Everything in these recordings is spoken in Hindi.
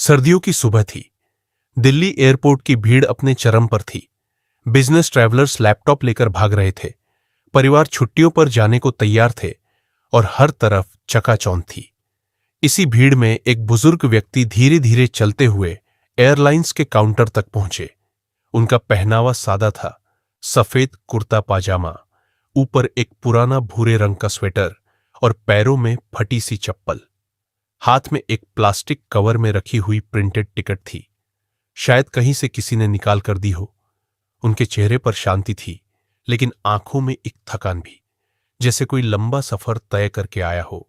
सर्दियों की सुबह थी। दिल्ली एयरपोर्ट की भीड़ अपने चरम पर थी। बिजनेस ट्रैवलर्स लैपटॉप लेकर भाग रहे थे। परिवार छुट्टियों पर जाने को तैयार थे और हर तरफ चकाचौंध थी। इसी भीड़ में एक बुजुर्ग व्यक्ति धीरे धीरे चलते हुए एयरलाइंस के काउंटर तक पहुंचे। उनका पहनावा सादा था, सफेद कुर्ता पाजामा, ऊपर एक पुराना भूरे रंग का स्वेटर और पैरों में फटी सी चप्पल। हाथ में एक प्लास्टिक कवर में रखी हुई प्रिंटेड टिकट थी, शायद कहीं से किसी ने निकाल कर दी हो। उनके चेहरे पर शांति थी, लेकिन आंखों में एक थकान भी, जैसे कोई लंबा सफर तय करके आया हो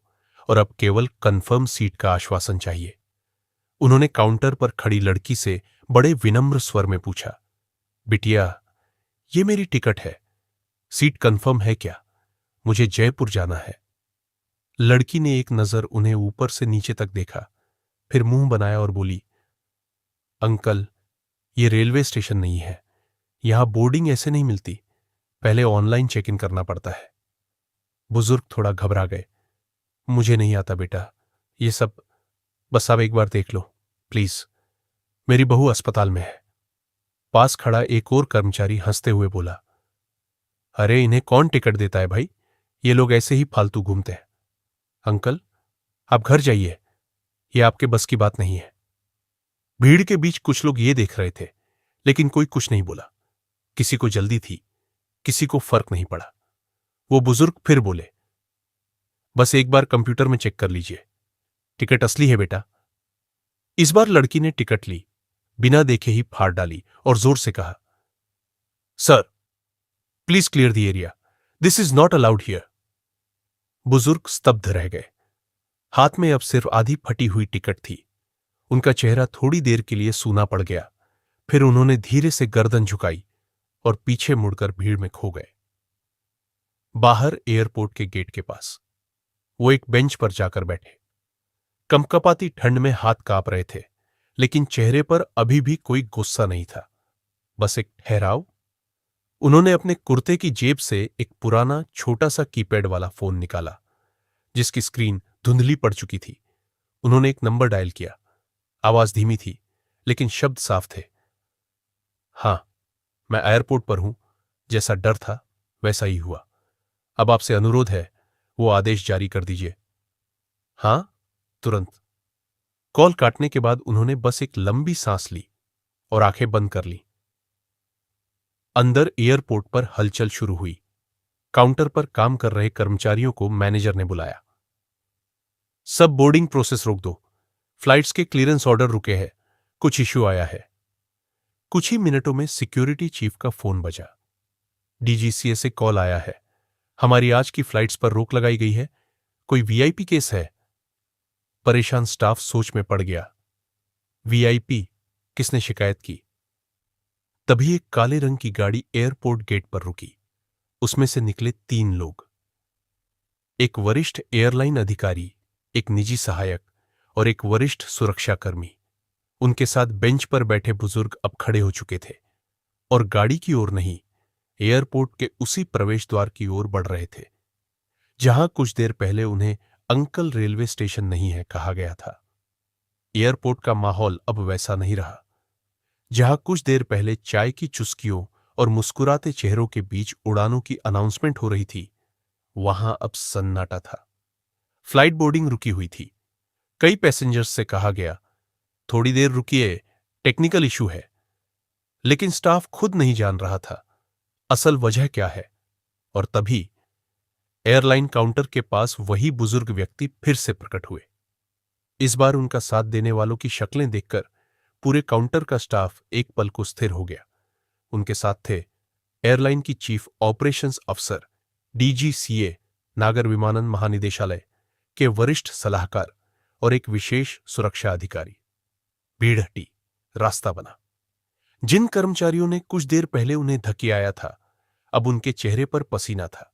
और अब केवल कंफर्म सीट का आश्वासन चाहिए। उन्होंने काउंटर पर खड़ी लड़की से बड़े विनम्र स्वर में पूछा, बिटिया, ये मेरी टिकट है, सीट कंफर्म है क्या? मुझे जयपुर जाना है। लड़की ने एक नजर उन्हें ऊपर से नीचे तक देखा, फिर मुंह बनाया और बोली, अंकल, ये रेलवे स्टेशन नहीं है, यहां बोर्डिंग ऐसे नहीं मिलती, पहले ऑनलाइन चेक इन करना पड़ता है। बुजुर्ग थोड़ा घबरा गए। मुझे नहीं आता बेटा, ये सब, बस आप एक बार देख लो प्लीज, मेरी बहू अस्पताल में है। पास खड़ा एक और कर्मचारी हंसते हुए बोला, अरे इन्हें कौन टिकट देता है भाई, ये लोग ऐसे ही फालतू घूमते हैं। अंकल, आप घर जाइए, ये आपके बस की बात नहीं है। भीड़ के बीच कुछ लोग ये देख रहे थे, लेकिन कोई कुछ नहीं बोला। किसी को जल्दी थी, किसी को फर्क नहीं पड़ा। वो बुजुर्ग फिर बोले, बस एक बार कंप्यूटर में चेक कर लीजिए, टिकट असली है बेटा। इस बार लड़की ने टिकट ली, बिना देखे ही फाड़ डाली और जोर से कहा, sir please clear the area, this is not allowed here. बुजुर्ग स्तब्ध रह गए। हाथ में अब सिर्फ आधी फटी हुई टिकट थी। उनका चेहरा थोड़ी देर के लिए सूना पड़ गया, फिर उन्होंने धीरे से गर्दन झुकाई और पीछे मुड़कर भीड़ में खो गए। बाहर एयरपोर्ट के गेट के पास वो एक बेंच पर जाकर बैठे। कंपकपाती ठंड में हाथ कांप रहे थे, लेकिन चेहरे पर अभी भी कोई गुस्सा नहीं था, बस एक ठहराव। उन्होंने अपने कुर्ते की जेब से एक पुराना छोटा सा कीपैड वाला फोन निकाला, जिसकी स्क्रीन धुंधली पड़ चुकी थी। उन्होंने एक नंबर डायल किया। आवाज धीमी थी, लेकिन शब्द साफ थे। हां, मैं एयरपोर्ट पर हूं, जैसा डर था वैसा ही हुआ। अब आपसे अनुरोध है, वो आदेश जारी कर दीजिए। हां, तुरंत। कॉल काटने के बाद उन्होंने बस एक लंबी सांस ली और आंखें बंद कर ली। अंदर एयरपोर्ट पर हलचल शुरू हुई। काउंटर पर काम कर रहे कर्मचारियों को मैनेजर ने बुलाया। सब बोर्डिंग प्रोसेस रोक दो, फ्लाइट्स के क्लियरेंस ऑर्डर रुके हैं, कुछ इश्यू आया है। कुछ ही मिनटों में सिक्योरिटी चीफ का फोन बजा। डीजीसीए से कॉल आया है, हमारी आज की फ्लाइट्स पर रोक लगाई गई है, कोई वीआईपी केस है। परेशान स्टाफ सोच में पड़ गया। वीआईपी? किसने शिकायत की? तभी एक काले रंग की गाड़ी एयरपोर्ट गेट पर रुकी। उसमें से निकले 3 लोग, एक वरिष्ठ एयरलाइन अधिकारी, एक निजी सहायक और एक वरिष्ठ सुरक्षाकर्मी। उनके साथ बेंच पर बैठे बुजुर्ग अब खड़े हो चुके थे और गाड़ी की ओर नहीं, एयरपोर्ट के उसी प्रवेश द्वार की ओर बढ़ रहे थे, जहां कुछ देर पहले उन्हें अंकल रेलवे स्टेशन नहीं है कहा गया था। एयरपोर्ट का माहौल अब वैसा नहीं रहा। जहां कुछ देर पहले चाय की चुस्कियों और मुस्कुराते चेहरों के बीच उड़ानों की अनाउंसमेंट हो रही थी, वहां अब सन्नाटा था। फ्लाइट बोर्डिंग रुकी हुई थी। कई पैसेंजर्स से कहा गया, थोड़ी देर रुकिए, टेक्निकल इशू है। लेकिन स्टाफ खुद नहीं जान रहा था असल वजह क्या है। और तभी एयरलाइन काउंटर के पास वही बुजुर्ग व्यक्ति फिर से प्रकट हुए। इस बार उनका साथ देने वालों की शक्लें देखकर पूरे काउंटर का स्टाफ एक पल को स्थिर हो गया। उनके साथ थे एयरलाइन की चीफ ऑपरेशंस अफसर, डीजीसीए नागर विमानन महानिदेशालय के वरिष्ठ सलाहकार और एक विशेष सुरक्षा अधिकारी। भीड़ हटी, रास्ता बना। जिन कर्मचारियों ने कुछ देर पहले उन्हें धकियाया था, अब उनके चेहरे पर पसीना था।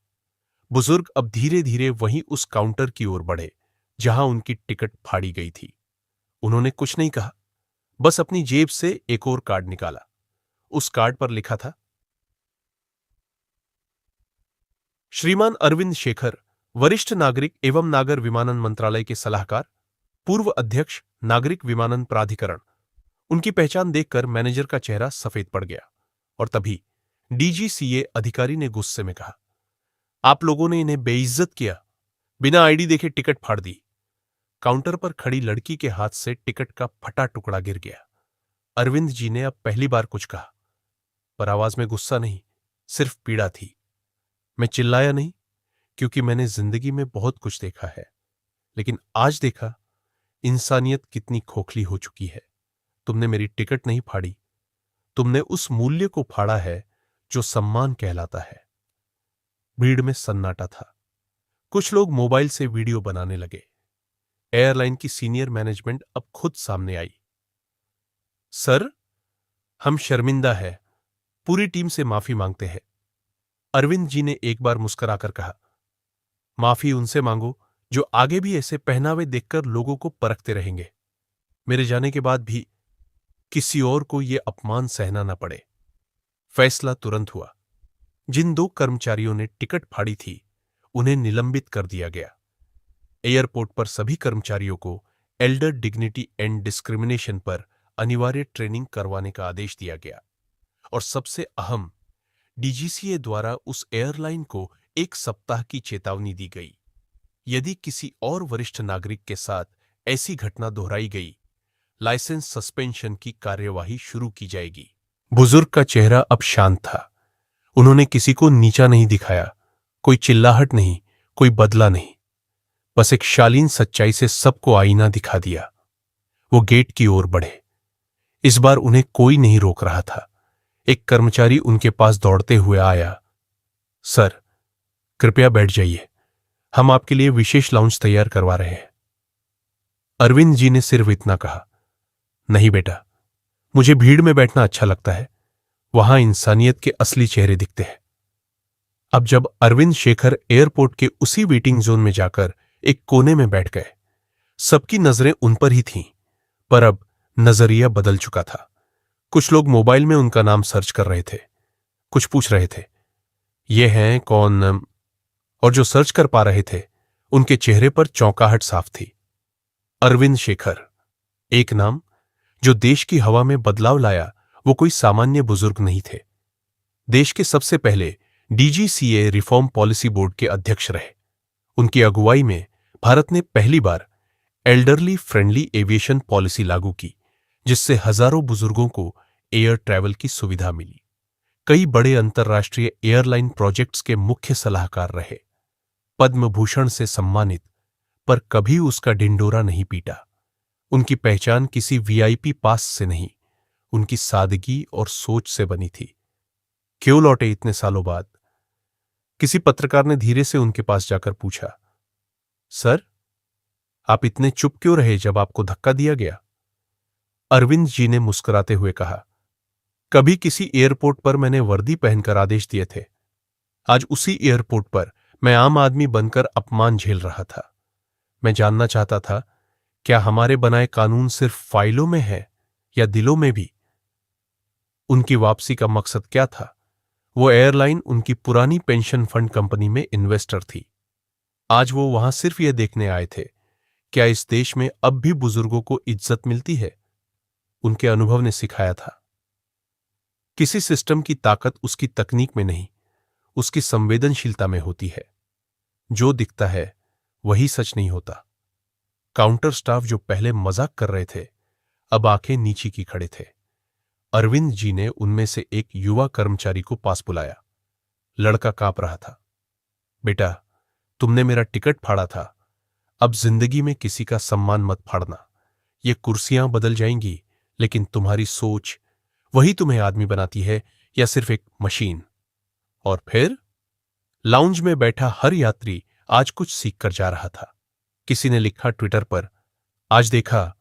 बुजुर्ग अब धीरे धीरे वहीं उस काउंटर की ओर बढ़े जहां उनकी टिकट फाड़ी गई थी। उन्होंने कुछ नहीं कहा, बस अपनी जेब से एक और कार्ड निकाला। उस कार्ड पर लिखा था, श्रीमान अरविंद शेखर, वरिष्ठ नागरिक एवं नागर विमानन मंत्रालय के सलाहकार, पूर्व अध्यक्ष, नागरिक विमानन प्राधिकरण। उनकी पहचान देखकर मैनेजर का चेहरा सफेद पड़ गया और तभी डीजीसीए अधिकारी ने गुस्से में कहा, आप लोगों ने इन्हें बेइज्जत किया, बिना आईडी देखे टिकट फाड़ दी। काउंटर पर खड़ी लड़की के हाथ से टिकट का फटा टुकड़ा गिर गया। अरविंद जी ने अब पहली बार कुछ कहा, पर आवाज में गुस्सा नहीं, सिर्फ पीड़ा थी। मैं चिल्लाया नहीं, क्योंकि मैंने जिंदगी में बहुत कुछ देखा है, लेकिन आज देखा इंसानियत कितनी खोखली हो चुकी है। तुमने मेरी टिकट नहीं फाड़ी, तुमने उस मूल्य को फाड़ा है जो सम्मान कहलाता है। भीड़ में सन्नाटा था। कुछ लोग मोबाइल से वीडियो बनाने लगे। एयरलाइन की सीनियर मैनेजमेंट अब खुद सामने आई। सर, हम शर्मिंदा है, पूरी टीम से माफी मांगते हैं। अरविंद जी ने एक बार मुस्कुराकर कहा, माफी उनसे मांगो जो आगे भी ऐसे पहनावे देखकर लोगों को परखते रहेंगे। मेरे जाने के बाद भी किसी और को यह अपमान सहना न पड़े। फैसला तुरंत हुआ। जिन 2 कर्मचारियों ने टिकट फाड़ी थी, उन्हें निलंबित कर दिया गया। एयरपोर्ट पर सभी कर्मचारियों को एल्डर डिग्निटी एंड डिस्क्रिमिनेशन पर अनिवार्य ट्रेनिंग करवाने का आदेश दिया गया। और सबसे अहम, डीजीसीए द्वारा उस एयरलाइन को 1 सप्ताह की चेतावनी दी गई। यदि किसी और वरिष्ठ नागरिक के साथ ऐसी घटना दोहराई गई, लाइसेंस सस्पेंशन की कार्यवाही शुरू की जाएगी। बुजुर्ग का चेहरा अब शांत था। उन्होंने किसी को नीचा नहीं दिखाया, कोई चिल्लाहट नहीं, कोई बदला नहीं, बस एक शालीन सच्चाई से सबको आईना दिखा दिया। वो गेट की ओर बढ़े। इस बार उन्हें कोई नहीं रोक रहा था। एक कर्मचारी उनके पास दौड़ते हुए आया। सर, कृपया बैठ जाइए, हम आपके लिए विशेष लाउंज तैयार करवा रहे हैं। अरविंद जी ने सिर्फ इतना कहा, नहीं बेटा, मुझे भीड़ में बैठना अच्छा लगता है, वहां इंसानियत के असली चेहरे दिखते हैं। अब जब अरविंद शेखर एयरपोर्ट के उसी वेटिंग जोन में जाकर एक कोने में बैठ गए, सबकी नजरें उन पर ही थीं, पर अब नजरिया बदल चुका था। कुछ लोग मोबाइल में उनका नाम सर्च कर रहे थे, कुछ पूछ रहे थे, ये हैं कौन, और जो सर्च कर पा रहे थे, उनके चेहरे पर चौंकाहट साफ थी। अरविंद शेखर, एक नाम जो देश की हवा में बदलाव लाया। वो कोई सामान्य बुजुर्ग नहीं थे। देश के सबसे पहले डीजीसीए रिफॉर्म पॉलिसी बोर्ड के अध्यक्ष रहे। उनकी अगुवाई में भारत ने पहली बार एल्डरली फ्रेंडली एविएशन पॉलिसी लागू की, जिससे हजारों बुजुर्गों को एयर ट्रैवल की सुविधा मिली। कई बड़े अंतर्राष्ट्रीय एयरलाइन प्रोजेक्ट्स के मुख्य सलाहकार रहे। पद्म भूषण से सम्मानित, पर कभी उसका ढिंढोरा नहीं पीटा। उनकी पहचान किसी वीआईपी पास से नहीं, उनकी सादगी और सोच से बनी थी। क्यों लौटे इतने सालों बाद? किसी पत्रकार ने धीरे से उनके पास जाकर पूछा, सर, आप इतने चुप क्यों रहे जब आपको धक्का दिया गया? अरविंद जी ने मुस्कुराते हुए कहा, कभी किसी एयरपोर्ट पर मैंने वर्दी पहनकर आदेश दिए थे। आज उसी एयरपोर्ट पर मैं आम आदमी बनकर अपमान झेल रहा था। मैं जानना चाहता था, क्या हमारे बनाए कानून सिर्फ फाइलों में है या दिलों में भी? उनकी वापसी का मकसद क्या था? वो एयरलाइन उनकी पुरानी पेंशन फंड कंपनी में इन्वेस्टर थी। आज वो वहां सिर्फ यह देखने आए थे, क्या इस देश में अब भी बुजुर्गों को इज्जत मिलती है? उनके अनुभव ने सिखाया था, किसी सिस्टम की ताकत उसकी तकनीक में नहीं, उसकी संवेदनशीलता में होती है। जो दिखता है वही सच नहीं होता। काउंटर स्टाफ जो पहले मजाक कर रहे थे, अब आंखें नीची की खड़े थे। अरविंद जी ने उनमें से एक युवा कर्मचारी को पास बुलाया। लड़का कांप रहा था। बेटा, तुमने मेरा टिकट फाड़ा था, अब जिंदगी में किसी का सम्मान मत फाड़ना। ये कुर्सियां बदल जाएंगी, लेकिन तुम्हारी सोच वही तुम्हें आदमी बनाती है या सिर्फ एक मशीन? और फिर लाउंज में बैठा हर यात्री आज कुछ सीखकर जा रहा था। किसी ने लिखा ट्विटर पर, आज देखा,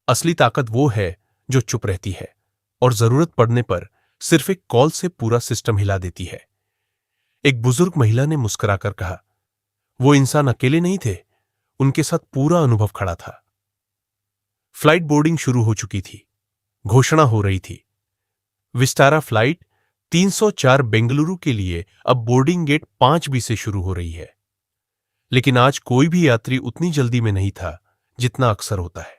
असली ताकत वो है जो चुप रहती है और जरूरत पड़ने पर सिर्फ एक कॉल से पूरा सिस्टम हिला देती है। एक बुजुर्ग महिला ने मुस्कुराकर कहा, वो इंसान अकेले नहीं थे, उनके साथ पूरा अनुभव खड़ा था। फ्लाइट बोर्डिंग शुरू हो चुकी थी। घोषणा हो रही थी, विस्टारा फ्लाइट 304 बेंगलुरु के लिए अब बोर्डिंग गेट 5B से शुरू हो रही है। लेकिन आज कोई भी यात्री उतनी जल्दी में नहीं था जितना अक्सर होता है।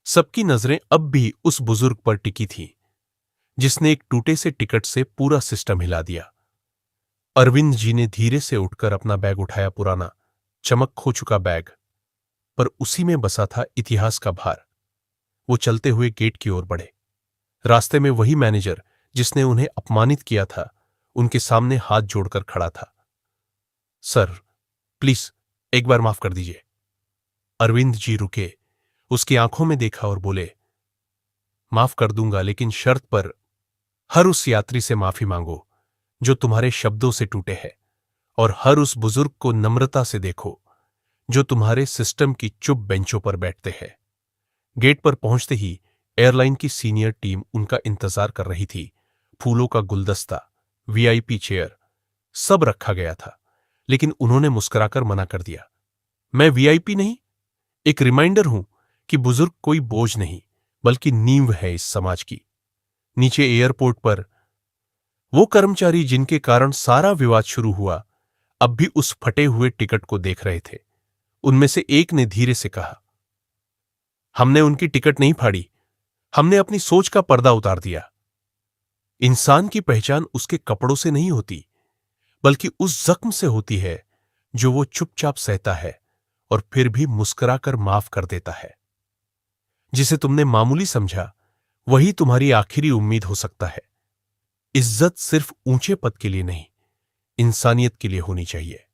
सबकी नजरें अब भी उस बुजुर्ग पर टिकी थीं, जिसने एक टूटे से टिकट से पूरा सिस्टम हिला दिया। अरविंद जी ने धीरे से उठकर अपना बैग उठाया, पुराना, चमक खो चुका बैग, पर उसी में बसा था इतिहास का भार। वो चलते हुए गेट की ओर बढ़े। रास्ते में वही मैनेजर जिसने उन्हें अपमानित किया था, उनके सामने हाथ जोड़कर खड़ा था। सर, प्लीज एक बार माफ कर दीजिए। अरविंद जी रुके, उसकी आंखों में देखा और बोले, माफ कर दूंगा, लेकिन शर्त पर। हर उस यात्री से माफी मांगो जो तुम्हारे शब्दों से टूटे हैं, और हर उस बुजुर्ग को नम्रता से देखो जो तुम्हारे सिस्टम की चुप बेंचों पर बैठते हैं। गेट पर पहुंचते ही एयरलाइन की सीनियर टीम उनका इंतजार कर रही थी। फूलों का गुलदस्ता, वीआईपी चेयर, सब रखा गया था, लेकिन उन्होंने मुस्कुराकर मना कर दिया। मैं वीआईपी नहीं, एक रिमाइंडर हूं कि बुजुर्ग कोई बोझ नहीं, बल्कि नींव है इस समाज की। नीचे एयरपोर्ट पर वो कर्मचारी जिनके कारण सारा विवाद शुरू हुआ, अब भी उस फटे हुए टिकट को देख रहे थे। उनमें से एक ने धीरे से कहा, हमने उनकी टिकट नहीं फाड़ी, हमने अपनी सोच का पर्दा उतार दिया। इंसान की पहचान उसके कपड़ों से नहीं होती, बल्कि उस जख्म से होती है जो वो चुपचाप सहता है और फिर भी मुस्कुराकर माफ कर देता है। जिसे तुमने मामूली समझा, वही तुम्हारी आखिरी उम्मीद हो सकता है। इज्जत सिर्फ ऊंचे पद के लिए नहीं, इंसानियत के लिए होनी चाहिए।